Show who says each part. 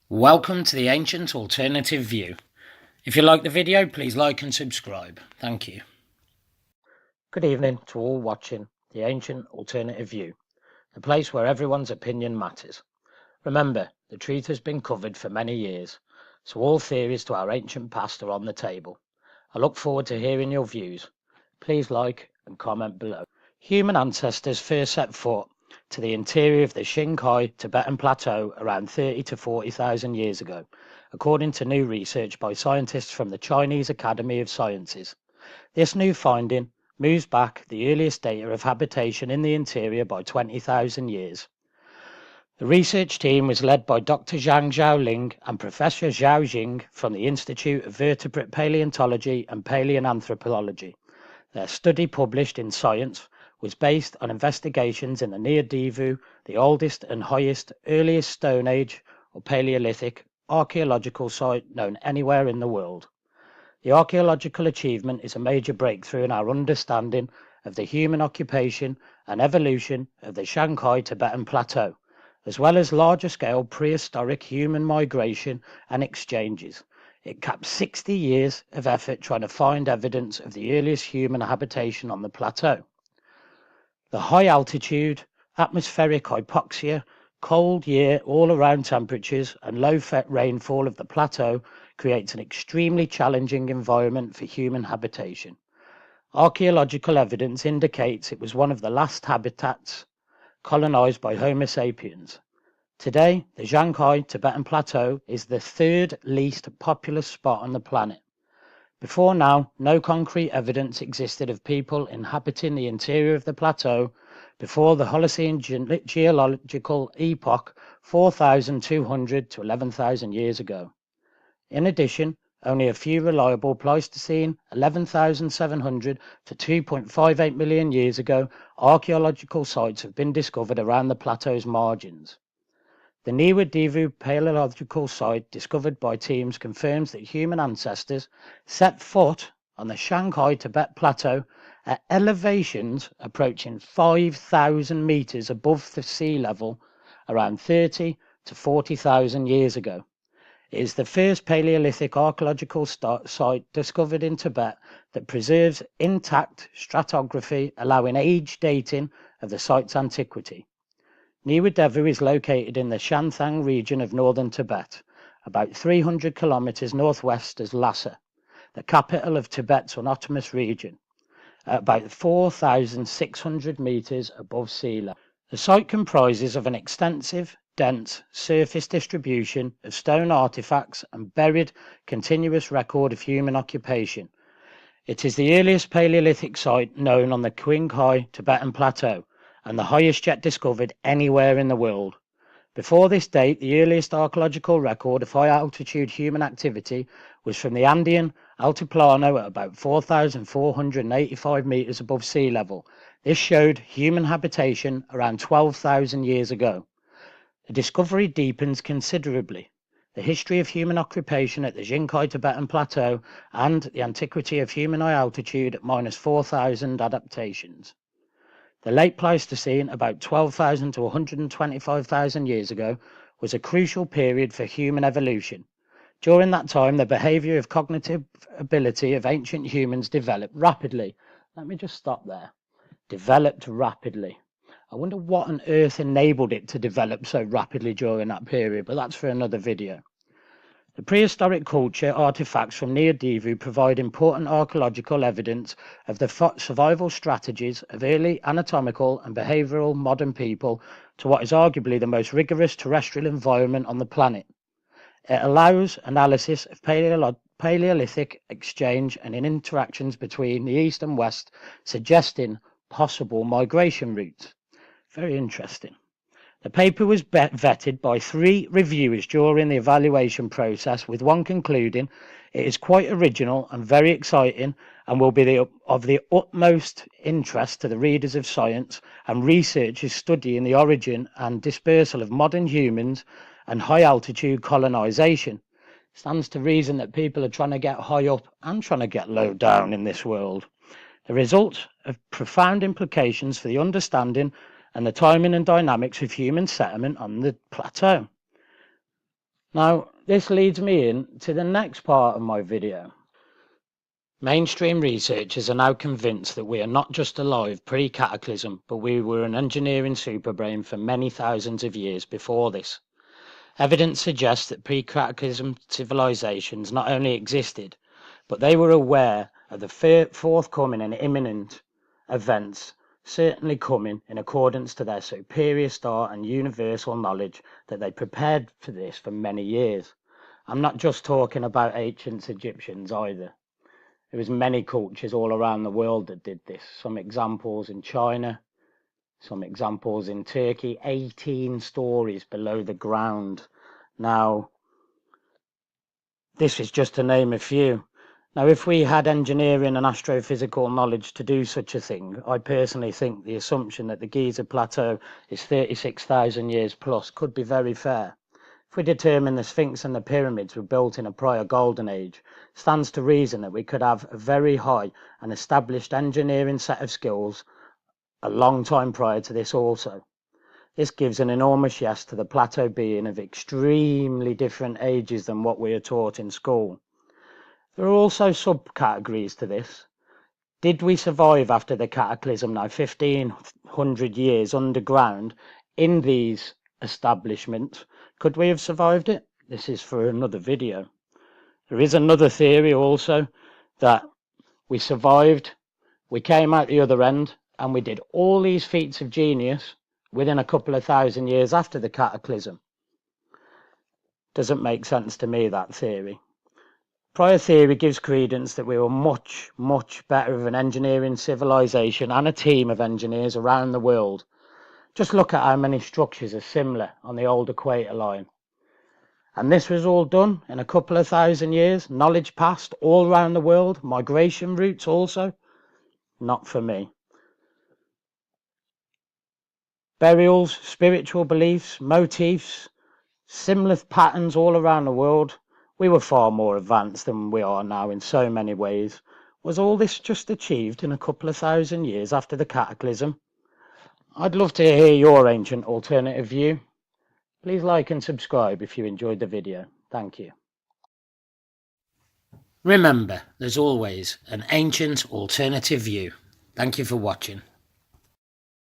Speaker 1: Welcome to the Ancient Alternative View. If you like the video, please like and subscribe. Thank you. Good evening to all watching the Ancient Alternative View, the place where everyone's opinion matters. Remember, the truth has been covered for many years, so all theories to our ancient past are on the table. I look forward to hearing your views. Please like and comment below. Human ancestors first set foot to the interior of the Qinghai Tibetan Plateau around 30 to 40,000 years ago, according to new research by scientists from the Chinese Academy of Sciences. This new finding moves back the earliest data of habitation in the interior by 20,000 years. The research team was led by Dr. Zhang Zhaoling and Professor Zhao Jing from the Institute of Vertebrate Paleontology and Paleoanthropology. Their study, published in Science, was based on investigations in the Near-Divu, the oldest and earliest Stone Age or Paleolithic archaeological site known anywhere in the world. The archaeological achievement is a major breakthrough in our understanding of the human occupation and evolution of the Qinghai Tibetan Plateau, as well as larger-scale prehistoric human migration and exchanges. It capped 60 years of effort trying to find evidence of the earliest human habitation on the plateau. The high altitude, atmospheric hypoxia, cold year all-around temperatures and low rainfall of the plateau creates an extremely challenging environment for human habitation. Archaeological evidence indicates it was one of the last habitats colonized by Homo sapiens. Today, the Qinghai Tibetan Plateau is the third least populous spot on the planet. Before now, no concrete evidence existed of people inhabiting the interior of the plateau before the Holocene geological epoch 4,200 to 11,000 years ago. In addition, only a few reliable Pleistocene 11,700 to 2.58 million years ago archaeological sites have been discovered around the plateau's margins. The Near-Divu paleological site discovered by teams confirms that human ancestors set foot on the Qinghai Tibet Plateau at elevations approaching 5,000 meters above the sea level around 30 to 40,000 years ago. It is the first Paleolithic archaeological site discovered in Tibet that preserves intact stratigraphy, allowing age dating of the site's antiquity. Near-Divu is located in the Shantung region of northern Tibet, about 300 kilometers northwest of Lhasa, the capital of Tibet's autonomous region, at about 4,600 meters above sea level. The site comprises of an extensive, dense surface distribution of stone artifacts and buried continuous record of human occupation. It is the earliest Paleolithic site known on the Qinghai Tibetan Plateau, and the highest yet discovered anywhere in the world. Before this date, the earliest archaeological record of high-altitude human activity was from the Andean Altiplano at about 4,485 meters above sea level. This showed human habitation around 12,000 years ago. The discovery deepens considerably the history of human occupation at the Qinghai Tibetan Plateau and the antiquity of human high altitude at minus 4,000 adaptations. The late Pleistocene, about 12,000 to 125,000 years ago, was a crucial period for human evolution. During that time, the behavior of cognitive ability of ancient humans developed rapidly. Let me just stop there. Developed rapidly. I wonder what on earth enabled it to develop so rapidly during that period, but that's for another video. The prehistoric culture artifacts from Near-Divu provide important archaeological evidence of the survival strategies of early anatomical and behavioral modern people to what is arguably the most rigorous terrestrial environment on the planet. It allows analysis of Paleolithic exchange and interactions between the East and West, suggesting possible migration routes. Very interesting. The paper was vetted by 3 reviewers during the evaluation process, with one concluding it is quite original and very exciting and will be of the utmost interest to the readers of science and researchers studying the origin and dispersal of modern humans and high-altitude colonization. Stands to reason that people are trying to get high up and trying to get low down in this world. The results have profound implications for the understanding and the timing and dynamics of human settlement on the plateau. Now, this leads me in to the next part of my video. Mainstream researchers are now convinced that we are not just alive pre-Cataclysm, but we were an engineering superbrain for many thousands of years before this. Evidence suggests that pre-Cataclysm civilizations not only existed, but they were aware of the forthcoming and imminent events certainly coming in accordance to their superior star and universal knowledge that they prepared for this for many years. I'm not just talking about ancient Egyptians either. There was many cultures all around the world that did this. Some examples in China, some examples in Turkey, 18 stories below the ground. Now, this is just to name a few. Now, if we had engineering and astrophysical knowledge to do such a thing, I personally think the assumption that the Giza Plateau is 36,000 years plus could be very fair. If we determine the Sphinx and the pyramids were built in a prior golden age, stands to reason that we could have a very high and established engineering set of skills a long time prior to this also. This gives an enormous yes to the plateau being of extremely different ages than what we are taught in school. There are also subcategories to this. Did we survive after the Cataclysm now 1500 years underground in these establishments? Could we have survived it? This is for another video. There is another theory also that we survived, we came out the other end, and we did all these feats of genius within a couple of thousand years after the Cataclysm. Doesn't make sense to me, that theory. Prior theory gives credence that we were much, much better of an engineering civilization and a team of engineers around the world. Just look at how many structures are similar on the old equator line. And this was all done in a couple of thousand years. Knowledge passed all around the world. Migration routes also. Not for me. Burials, spiritual beliefs, motifs, similar patterns all around the world. We were far more advanced than we are now in so many ways. Was all this just achieved in a couple of thousand years after the Cataclysm? I'd love to hear your ancient alternative view. Please like and subscribe if you enjoyed the video. Thank you. Remember, there's always an ancient alternative view. Thank you for watching.